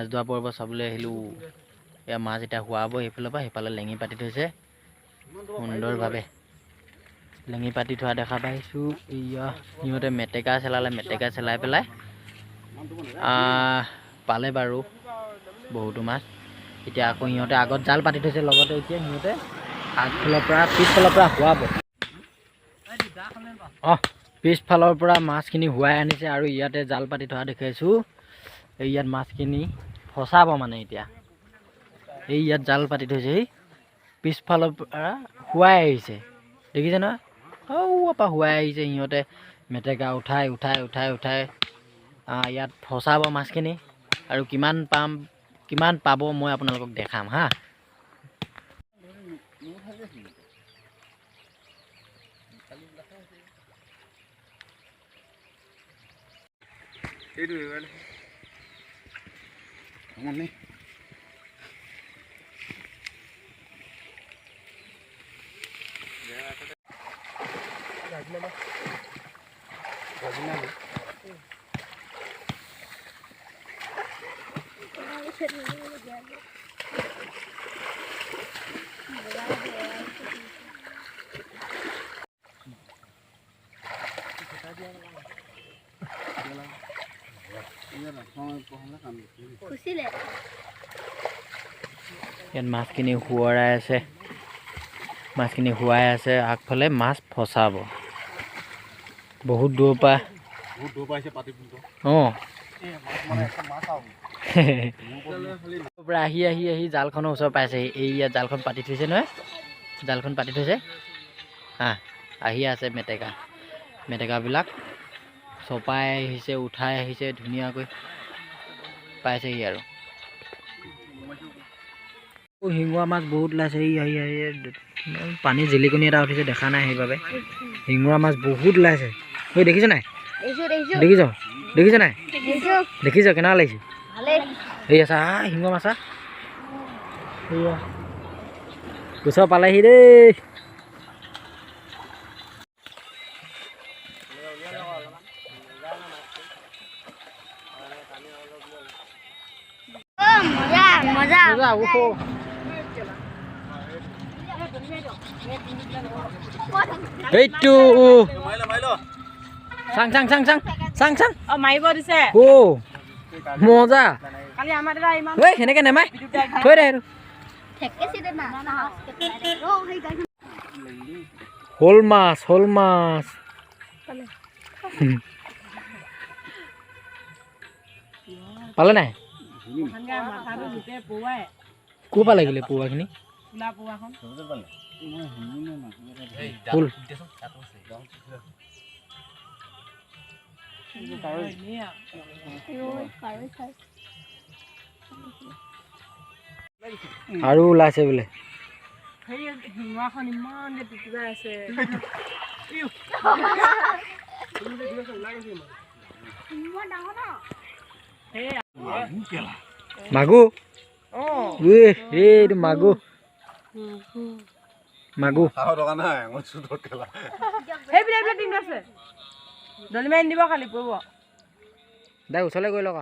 মাছ ধৰা পৰ্ব চাবলৈ আহিলোঁ। এয়া মাছ এতিয়া শুৱাব সেইফালৰ পৰা, সেইফালে লেঙি পাতি থৈছে সুন্দৰভাৱে। লেঙি পাতি থোৱা দেখা পাইছোঁ। এয়া সিহঁতে মেটেকা চেলালে, মেটেকা চেলাই পেলাই পালে বাৰু বহুতো মাছ। এতিয়া আকৌ সিহঁতে আগত জাল পাতি থৈছে, লগতে এতিয়া সিহঁতে আগফালৰ পৰা পিছফালৰ পৰা শুৱাব। পিছফালৰ পৰা মাছখিনি শুৱাই আনিছে আৰু ইয়াতে জাল পাতি থোৱা দেখাইছোঁ। ইয়াত মাছখিনি ফচাব মানে এতিয়া। ইয়াত জাল পাতি থৈছে, পিছফালৰ পৰা শুৱাই আহিছে, দেখিছে নহয়? পৰা শুৱাই আহিছে সিহঁতে মেটেকা উঠাই উঠাই উঠাই উঠাই ইয়াত ফচাব মাছখিনি। আৰু কিমান পাব মই আপোনালোকক দেখাম হা। ইয়াত মাছখিনি শুৱৰাই আছে, মাছখিনি শুৱাই আছে। আগফালে মাছ ফচাব বহুত দূৰৰ পৰা। আহি আহি আহি জালখনৰ ওচৰ পাইছে। এই ইয়াত জালখন পাতি থৈছে নহয়, জালখন পাতি থৈছে। আহি আছে মেটেকাবিলাক চপাই আহিছে, উঠাই আহিছে ধুনীয়াকৈ পাইছেহি আৰু। শিঙৰা মাছ বহুত ওলাইছে। আহি পানী জিলিকনি এটা উঠিছে, দেখা নাই সেইবাবে। শিঙৰা মাছ বহুত ওলাইছে। দেখিছ নাই? দেখিছ নাই? দেখিছ কেনেকুৱা লাগিছে? সেই আছা শিঙৰা মাছ ওচৰ পালেহি দেই। এইটো চাং মাৰিব দিছে মজা। কালি আমাৰ সেনেকে নেমাই থৈ দে। শ'ল মাছ পালে নাই? ক'ৰ পৰা লাগিলে পৰুৱাখিনি? আৰু ওলাইছে বোলে। শিঙৰাখন ইমান যে পিটিকাই আছে। মাগুৰ এইটো মাগুৰ দলিমাৰি দিব খালি পৰিব। দে ওচৰলৈ গৈ লওক।